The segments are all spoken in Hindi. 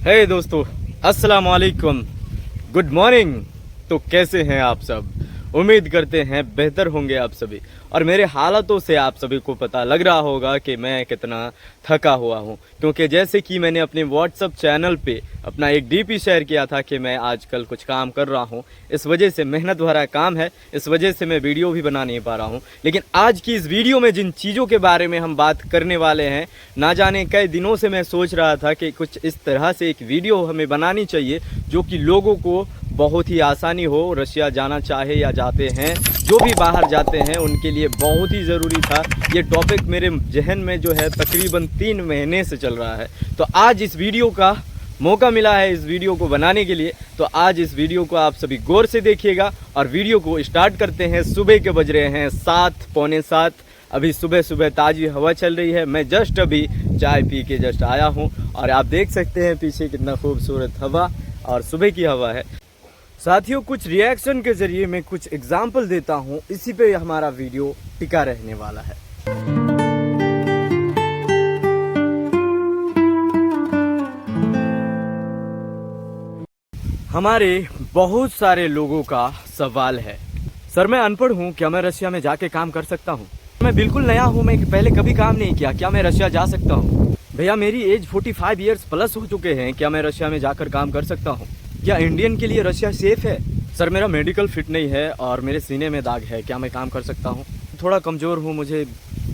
हे दोस्तों, अस्सलाम वालेकुम, गुड मॉर्निंग। तो कैसे हैं आप सब? उम्मीद करते हैं बेहतर होंगे आप सभी। और मेरे हालातों से आप सभी को पता लग रहा होगा कि मैं कितना थका हुआ हूं, क्योंकि जैसे कि मैंने अपने व्हाट्सएप चैनल पे अपना एक डीपी शेयर किया था कि मैं आजकल कुछ काम कर रहा हूं, इस वजह से मेहनत भरा काम है, इस वजह से मैं वीडियो भी बना नहीं पा रहा हूं। लेकिन आज की इस वीडियो में जिन चीज़ों के बारे में हम बात करने वाले हैं, ना जाने कई दिनों से मैं सोच रहा था कि कुछ इस तरह से एक वीडियो हमें बनानी चाहिए जो कि लोगों को बहुत ही आसानी हो। रशिया जाना चाहे या जाते हैं, जो भी बाहर जाते हैं, उनके लिए बहुत ही ज़रूरी था। ये टॉपिक मेरे जहन में जो है तकरीबन 3 महीने से चल रहा है। तो आज इस वीडियो का मौका मिला है इस वीडियो को बनाने के लिए। तो आज इस वीडियो को आप सभी गौर से देखिएगा और वीडियो को स्टार्ट करते हैं। सुबह के बज रहे हैं 7 पौने 7। अभी सुबह सुबह ताज़ी हवा चल रही है। मैं जस्ट अभी चाय पी के जस्ट आया हूँ और आप देख सकते हैं पीछे कितना खूबसूरत हवा और सुबह की हवा है। साथियों, कुछ रिएक्शन के जरिए मैं कुछ एग्जाम्पल देता हूँ, इसी पे हमारा वीडियो टिका रहने वाला है। हमारे बहुत सारे लोगों का सवाल है, सर मैं अनपढ़ हूँ, क्या मैं रशिया में जाके काम कर सकता हूँ? मैं बिल्कुल नया हूँ, मैं पहले कभी काम नहीं किया, क्या मैं रशिया जा सकता हूँ? भैया मेरी एज 45 ईयर्स प्लस हो चुके हैं, क्या मैं रशिया में जाकर काम कर सकता हूँ? क्या इंडियन के लिए रशिया सेफ है? सर मेरा मेडिकल फिट नहीं है और मेरे सीने में दाग है, क्या मैं काम कर सकता हूँ? थोड़ा कमज़ोर हूँ, मुझे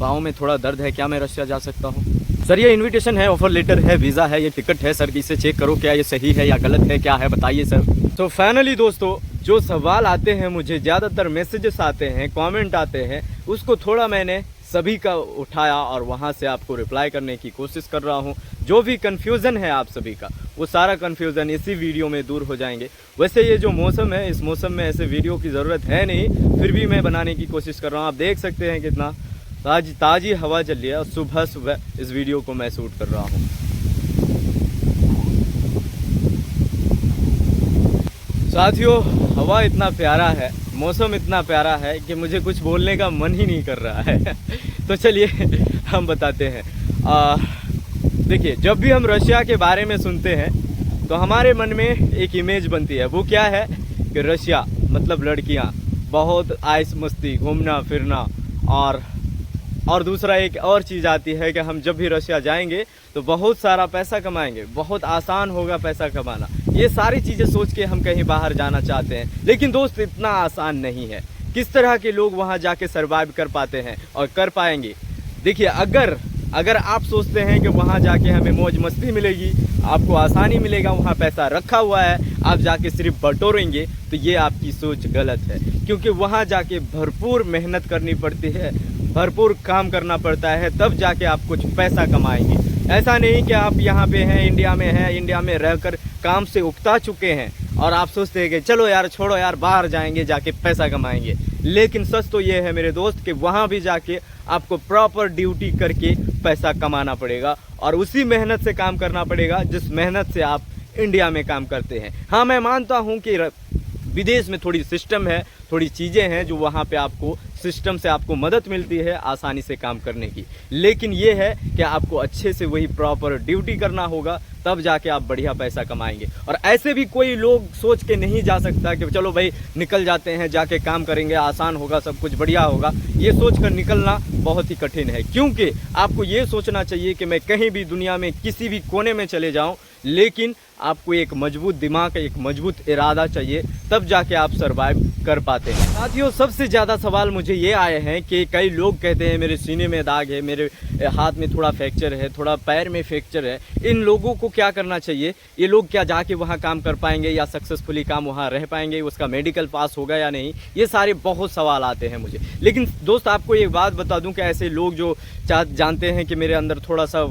पाँव में थोड़ा दर्द है, क्या मैं रशिया जा सकता हूँ? सर ये इनविटेशन है, ऑफर लेटर है, वीज़ा है, ये टिकट है, सर इसे चेक करो, क्या ये सही है या गलत है, क्या है बताइए सर। तो फाइनली दोस्तों, जो सवाल आते हैं मुझे, ज़्यादातर मैसेजेस आते हैं, कमेंट आते हैं, उसको थोड़ा मैंने सभी का उठाया और वहाँ से आपको रिप्लाई करने की कोशिश कर रहा हूँ। जो भी कन्फ्यूज़न है आप सभी का, वो सारा कन्फ्यूज़न इसी वीडियो में दूर हो जाएंगे। वैसे ये जो मौसम है, इस मौसम में ऐसे वीडियो की ज़रूरत है नहीं, फिर भी मैं बनाने की कोशिश कर रहा हूँ। आप देख सकते हैं कितना ताज़ी हवा चल रही है और सुबह सुबह इस वीडियो को मैं शूट कर रहा हूँ। साथियों, हवा इतना प्यारा है, मौसम इतना प्यारा है कि मुझे कुछ बोलने का मन ही नहीं कर रहा है। तो चलिए हम बताते हैं। देखिए, जब भी हम रशिया के बारे में सुनते हैं तो हमारे मन में एक इमेज बनती है। वो क्या है कि रशिया मतलब लड़कियां, बहुत आइस मस्ती, घूमना फिरना, और दूसरा एक और चीज़ आती है कि हम जब भी रशिया जाएंगे तो बहुत सारा पैसा कमाएंगे, बहुत आसान होगा पैसा कमाना। ये सारी चीज़ें सोच के हम कहीं बाहर जाना चाहते हैं। लेकिन दोस्त, इतना आसान नहीं है। किस तरह के लोग वहाँ जाके सर्वाइव कर पाते हैं और कर पाएंगे? देखिए, अगर आप सोचते हैं कि वहाँ जाके हमें मौज मस्ती मिलेगी, आपको आसानी मिलेगा, वहाँ पैसा रखा हुआ है, आप जाके सिर्फ बटोरेंगे, तो ये आपकी सोच गलत है। क्योंकि वहाँ जाके भरपूर मेहनत करनी पड़ती है, भरपूर काम करना पड़ता है, तब जाके आप कुछ पैसा कमाएंगे। ऐसा नहीं कि आप यहाँ पे हैं, इंडिया में हैं, इंडिया में रहकर काम से उकता चुके हैं और आप सोचते हैं कि चलो यार छोड़ो यार, बाहर जाएंगे, जाके पैसा कमाएंगे। लेकिन सच तो ये है मेरे दोस्त कि वहाँ भी जाके आपको प्रॉपर ड्यूटी करके पैसा कमाना पड़ेगा और उसी मेहनत से काम करना पड़ेगा जिस मेहनत से आप इंडिया में काम करते हैं। हाँ, मैं मानता हूँ कि विदेश में थोड़ी सिस्टम है, थोड़ी चीज़ें हैं जो वहाँ पे आपको सिस्टम से आपको मदद मिलती है आसानी से काम करने की। लेकिन ये है कि आपको अच्छे से वही प्रॉपर ड्यूटी करना होगा, तब जाके आप बढ़िया पैसा कमाएंगे। और ऐसे भी कोई लोग सोच के नहीं जा सकता कि चलो भाई निकल जाते हैं, जाके काम करेंगे, आसान होगा, सब कुछ बढ़िया होगा। ये सोच कर निकलना बहुत ही कठिन है, क्योंकि आपको ये सोचना चाहिए कि मैं कहीं भी दुनिया में किसी भी कोने में चले जाऊँ, लेकिन आपको एक मजबूत दिमाग, एक मजबूत इरादा चाहिए, तब जाके आप सर्वाइव कर पाते हैं। साथियों, सबसे ज़्यादा सवाल मुझे ये आए हैं कि कई लोग कहते हैं मेरे सीने में दाग है, मेरे हाथ में थोड़ा फ्रैक्चर है, थोड़ा पैर में फ्रैक्चर है। इन लोगों को क्या करना चाहिए? ये लोग क्या जाके वहाँ काम कर पाएंगे या सक्सेसफुली काम वहाँ रह पाएंगे? उसका मेडिकल पास होगा या नहीं? ये सारे बहुत सवाल आते हैं मुझे। लेकिन दोस्त, आपको एक बात बता दूं कि ऐसे लोग जो जानते हैं कि मेरे अंदर थोड़ा सा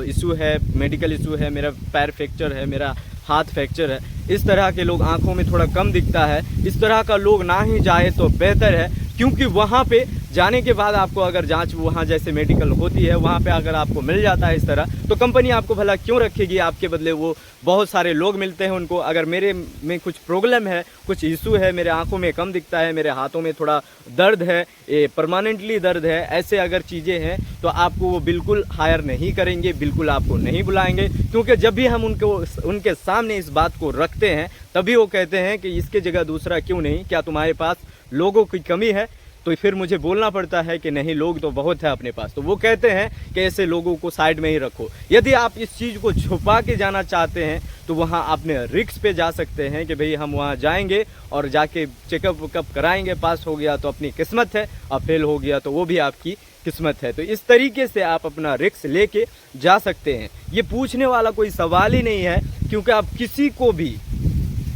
इशू है, मेडिकल इशू है, मेरा पैर फ्रैक्चर है, मेरा हाथ फ्रैक्चर है, इस तरह के लोग, आंखों में थोड़ा कम दिखता है, इस तरह का लोग ना ही जाए तो बेहतर है। क्योंकि वहाँ पे जाने के बाद आपको अगर जांच वहाँ जैसे मेडिकल होती है वहाँ पे अगर आपको मिल जाता है इस तरह, तो कंपनी आपको भला क्यों रखेगी? आपके बदले वो बहुत सारे लोग मिलते हैं उनको। अगर मेरे में कुछ प्रॉब्लम है, कुछ इशू है, मेरे आंखों में कम दिखता है, मेरे हाथों में थोड़ा दर्द है, ये परमानेंटली दर्द है, ऐसे अगर चीज़ें हैं तो आपको वो बिल्कुल हायर नहीं करेंगे, बिल्कुल आपको नहीं बुलाएंगे। क्योंकि जब भी हम उनके सामने इस बात को रखते हैं तभी वो कहते हैं कि इसके जगह दूसरा क्यों नहीं, क्या तुम्हारे पास लोगों की कमी है? तो फिर मुझे बोलना पड़ता है कि नहीं, लोग तो बहुत है अपने पास। तो वो कहते हैं कि ऐसे लोगों को साइड में ही रखो। यदि आप इस चीज़ को छुपा के जाना चाहते हैं तो वहाँ अपने रिस्क पे जा सकते हैं कि भाई हम वहाँ जाएंगे और जाके चेकअप वेकअप कराएंगे, पास हो गया तो अपनी किस्मत है और फेल हो गया तो वो भी आपकी किस्मत है। तो इस तरीके से आप अपना रिस्क लेके जा सकते हैं। ये पूछने वाला कोई सवाल ही नहीं है, क्योंकि आप किसी को भी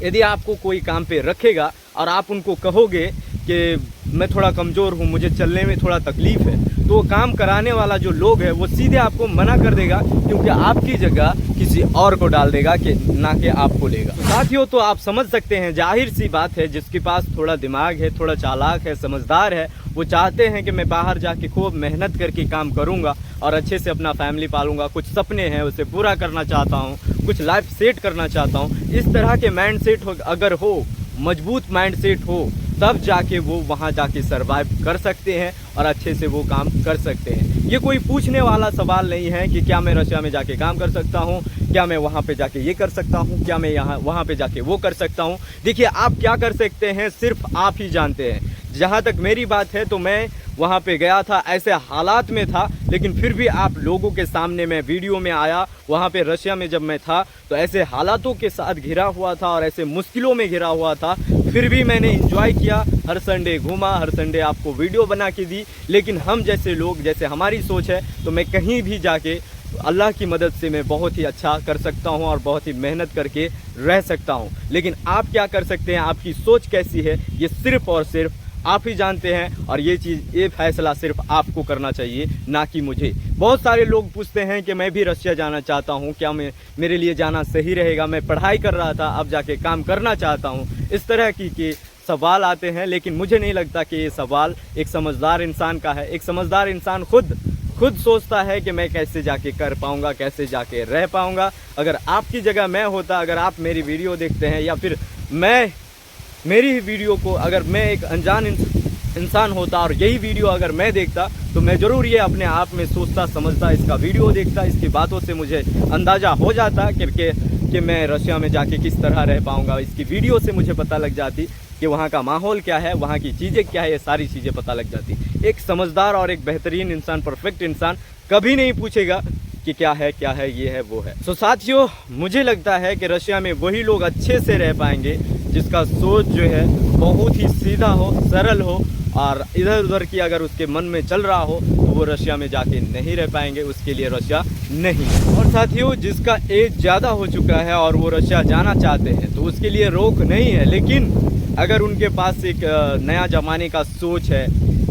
यदि आपको कोई काम पे रखेगा और आप उनको कहोगे कि मैं थोड़ा कमज़ोर हूँ, मुझे चलने में थोड़ा तकलीफ़ है, तो वो काम कराने वाला जो लोग है वो सीधे आपको मना कर देगा, क्योंकि आपकी जगह किसी और को डाल देगा कि ना कि आपको लेगा। साथियों, तो आप समझ सकते हैं, जाहिर सी बात है, जिसके पास थोड़ा दिमाग है, थोड़ा चालाक है, समझदार है, वो चाहते हैं कि मैं बाहर जाके खूब मेहनत करके काम करूँगा और अच्छे से अपना फैमिली पालूंगा, कुछ सपने हैं उसे पूरा करना चाहता हूँ, कुछ लाइफ सेट करना चाहता हूँ। इस तरह के माइंड सेट अगर हो, मजबूत माइंड सेट हो, तब जाके वो वहाँ जाके सरवाइव कर सकते हैं और अच्छे से वो काम कर सकते हैं। ये कोई पूछने वाला सवाल नहीं है कि क्या मैं रशिया में जाके काम कर सकता हूँ, क्या मैं वहाँ पे जाके ये कर सकता हूँ, क्या मैं वहाँ पे जाके वो कर सकता हूँ। देखिए, आप क्या कर सकते हैं सिर्फ आप ही जानते हैं। जहाँ तक मेरी बात है तो मैं वहाँ पे गया था, ऐसे हालात में था, लेकिन फिर भी आप लोगों के सामने मैं वीडियो में आया। वहाँ पे रशिया में जब मैं था तो ऐसे हालातों के साथ घिरा हुआ था और ऐसे मुश्किलों में घिरा हुआ था, फिर भी मैंने एंजॉय किया। हर संडे घूमा, हर संडे आपको वीडियो बना के दी। लेकिन हम जैसे लोग, जैसे हमारी सोच है, तो मैं कहीं भी जाके अल्लाह की मदद से मैं बहुत ही अच्छा कर सकता हूँ और बहुत ही मेहनत करके रह सकता हूँ। लेकिन आप क्या कर सकते हैं, आपकी सोच कैसी है, ये सिर्फ़ और सिर्फ आप ही जानते हैं। और ये फैसला सिर्फ आपको करना चाहिए, ना कि मुझे। बहुत सारे लोग पूछते हैं कि मैं भी रशिया जाना चाहता हूँ, क्या मेरे लिए जाना सही रहेगा? मैं पढ़ाई कर रहा था, अब जाके काम करना चाहता हूँ। इस तरह की सवाल आते हैं, लेकिन मुझे नहीं लगता कि ये सवाल एक समझदार इंसान का है। एक समझदार इंसान खुद सोचता है कि मैं कैसे जाके कर पाऊँगा, कैसे जाके रह पाऊँगा। अगर आपकी जगह मैं होता, अगर आप मेरी वीडियो देखते हैं या फिर मेरी ही वीडियो को अगर मैं एक अनजान इंसान होता और यही वीडियो अगर मैं देखता, तो मैं ज़रूर ये अपने आप में सोचता समझता, इसका वीडियो देखता, इसकी बातों से मुझे अंदाज़ा हो जाता कि मैं रशिया में जाके किस तरह रह पाऊँगा। इसकी वीडियो से मुझे पता लग जाती कि वहाँ का माहौल क्या है, वहाँ की चीज़ें क्या है, ये सारी चीज़ें पता लग जाती। एक समझदार और एक बेहतरीन इंसान, परफेक्ट इंसान कभी नहीं पूछेगा कि क्या है, ये है, वो है। तो साथियों, मुझे लगता है कि रशिया में वही लोग अच्छे से रह पाएंगे जिसका सोच जो है बहुत ही सीधा हो, सरल हो, और इधर उधर की अगर उसके मन में चल रहा हो तो वो रशिया में जाके नहीं रह पाएंगे। उसके लिए रशिया नहीं। और साथियों, जिसका एज ज़्यादा हो चुका है और वो रशिया जाना चाहते हैं तो उसके लिए रोक नहीं है। लेकिन अगर उनके पास एक नया ज़माने का सोच है,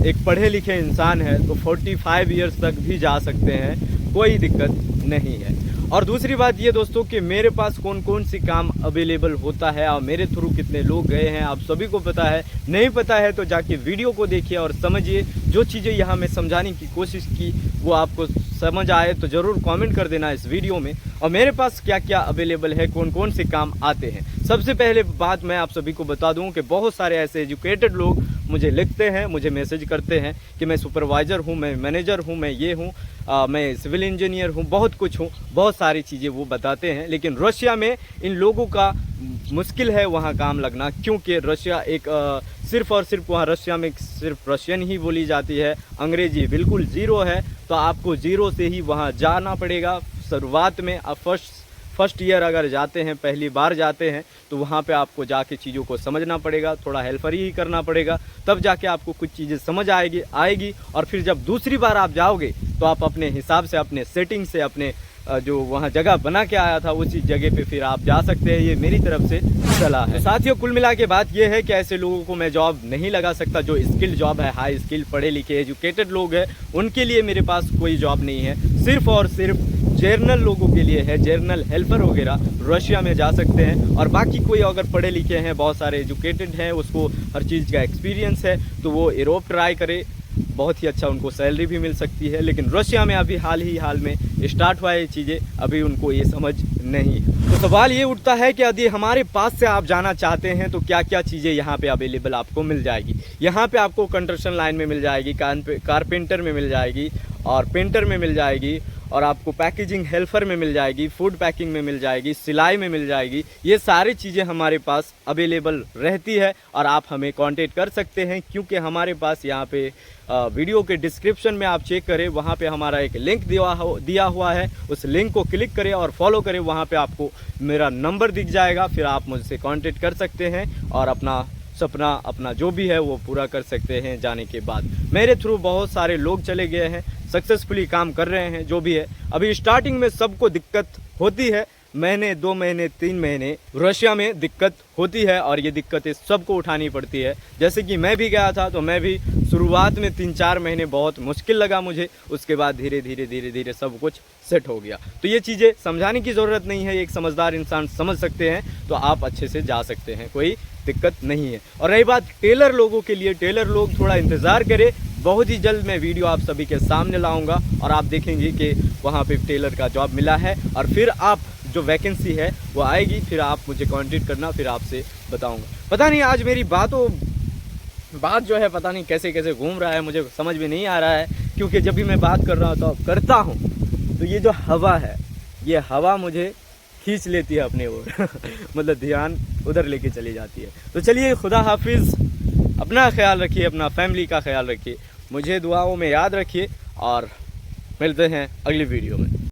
एक पढ़े लिखे इंसान है, तो 45 ईयर्स तक भी जा सकते हैं, कोई दिक्कत नहीं है। और दूसरी बात ये दोस्तों कि मेरे पास कौन कौन सी काम अवेलेबल होता है और मेरे थ्रू कितने लोग गए हैं, आप सभी को पता है। नहीं पता है तो जाके वीडियो को देखिए और समझिए। जो चीज़ें यहाँ मैं समझाने की कोशिश की वो आपको समझ आए तो ज़रूर कमेंट कर देना इस वीडियो में। और मेरे पास क्या क्या अवेलेबल है, कौन कौन से काम आते हैं। सबसे पहले बात मैं आप सभी को बता दूं कि बहुत सारे ऐसे एजुकेटेड लोग मुझे लिखते हैं, मुझे मैसेज करते हैं कि मैं सुपरवाइज़र हूं, मैं मैनेजर हूं, मैं ये हूं, मैं सिविल इंजीनियर हूं, बहुत कुछ हूं, बहुत सारी चीज़ें वो बताते हैं। लेकिन रशिया में इन लोगों का मुश्किल है वहाँ काम लगना, क्योंकि रशिया एक सिर्फ़ और सिर्फ वहाँ रशिया में सिर्फ रशियन ही बोली जाती है, अंग्रेजी बिल्कुल ज़ीरो है। तो आपको ज़ीरो से ही वहाँ जाना पड़ेगा। शुरुआत में आप फर्स्ट ईयर अगर जाते हैं, पहली बार जाते हैं, तो वहाँ पे आपको जाके चीज़ों को समझना पड़ेगा, थोड़ा हेल्परी ही करना पड़ेगा, तब जाके आपको कुछ चीज़ें समझ आएगी। और फिर जब दूसरी बार आप जाओगे तो आप अपने हिसाब से, अपने सेटिंग से, अपने जो वहाँ जगह बना के आया था उसी जगह पे फिर आप जा सकते हैं। ये मेरी तरफ से सलाह है। साथियों, कुल मिला के बात ये है कि ऐसे लोगों को मैं जॉब नहीं लगा सकता जो स्किल जॉब है, हाई स्किल, पढ़े लिखे एजुकेटेड लोग हैं, उनके लिए मेरे पास कोई जॉब नहीं है। सिर्फ और सिर्फ जर्नल लोगों के लिए है, जर्नल हेल्पर वगैरह रशिया में जा सकते हैं। और बाकी कोई अगर पढ़े लिखे हैं, बहुत सारे एजुकेटेड हैं, उसको हर चीज़ का एक्सपीरियंस है, तो वो यूरोप ट्राई करे, बहुत ही अच्छा उनको सैलरी भी मिल सकती है। लेकिन रशिया में अभी हाल में स्टार्ट हुआ है ये चीज़ें, अभी उनको ये समझ नहीं। तो सवाल ये उठता है कि यदि हमारे पास से आप जाना चाहते हैं तो क्या क्या चीज़ें यहाँ पे अवेलेबल आपको मिल जाएगी। यहाँ पे आपको कंस्ट्रक्शन लाइन में मिल जाएगी, कारपेंटर में मिल जाएगी, और पेंटर में मिल जाएगी, और आपको पैकेजिंग हेल्पर में मिल जाएगी, फूड पैकिंग में मिल जाएगी, सिलाई में मिल जाएगी। ये सारी चीज़ें हमारे पास अवेलेबल रहती है और आप हमें कांटेक्ट कर सकते हैं, क्योंकि हमारे पास यहाँ पे वीडियो के डिस्क्रिप्शन में आप चेक करें, वहाँ पे हमारा एक लिंक दिया हुआ है। उस लिंक को क्लिक करें और फॉलो करें, वहाँ पे आपको मेरा नंबर दिख जाएगा, फिर आप मुझसे कांटेक्ट कर सकते हैं और अपना सपना, अपना जो भी है वो पूरा कर सकते हैं। जाने के बाद मेरे थ्रू बहुत सारे लोग चले गए हैं, सक्सेसफुली काम कर रहे हैं। जो भी है, अभी स्टार्टिंग में सबको दिक्कत होती है, महीने 2 महीने 3 महीने रशिया में दिक्कत होती है, और ये दिक्कतें सबको उठानी पड़ती है। जैसे कि मैं भी गया था, तो मैं भी शुरुआत में 3-4 महीने बहुत मुश्किल लगा मुझे, उसके बाद धीरे धीरे सब कुछ सेट हो गया। तो ये चीज़ें समझाने की ज़रूरत नहीं है, एक समझदार इंसान समझ सकते हैं, तो आप अच्छे से जा सकते हैं, कोई दिक्कत नहीं है। और रही बात टेलर लोगों के लिए, टेलर लोग थोड़ा इंतज़ार करें, बहुत ही जल्द मैं वीडियो आप सभी के सामने लाऊंगा और आप देखेंगे कि वहाँ पे टेलर का जॉब मिला है, और फिर आप जो वैकेंसी है वो आएगी, फिर आप मुझे कांटेक्ट करना, फिर आपसे बताऊंगा। पता नहीं आज मेरी बात जो है पता नहीं कैसे कैसे घूम रहा है, मुझे समझ में नहीं आ रहा है, क्योंकि जब भी मैं बात कर रहा हूँ तो करता हूँ, तो ये जो हवा है, ये हवा मुझे खींच लेती है अपने ओर मतलब ध्यान उधर लेके चली जाती है। तो चलिए, खुदा हाफिज़, अपना ख्याल रखिए, अपना फैमिली का ख्याल रखिए, मुझे दुआओं में याद रखिए, और मिलते हैं अगली वीडियो में।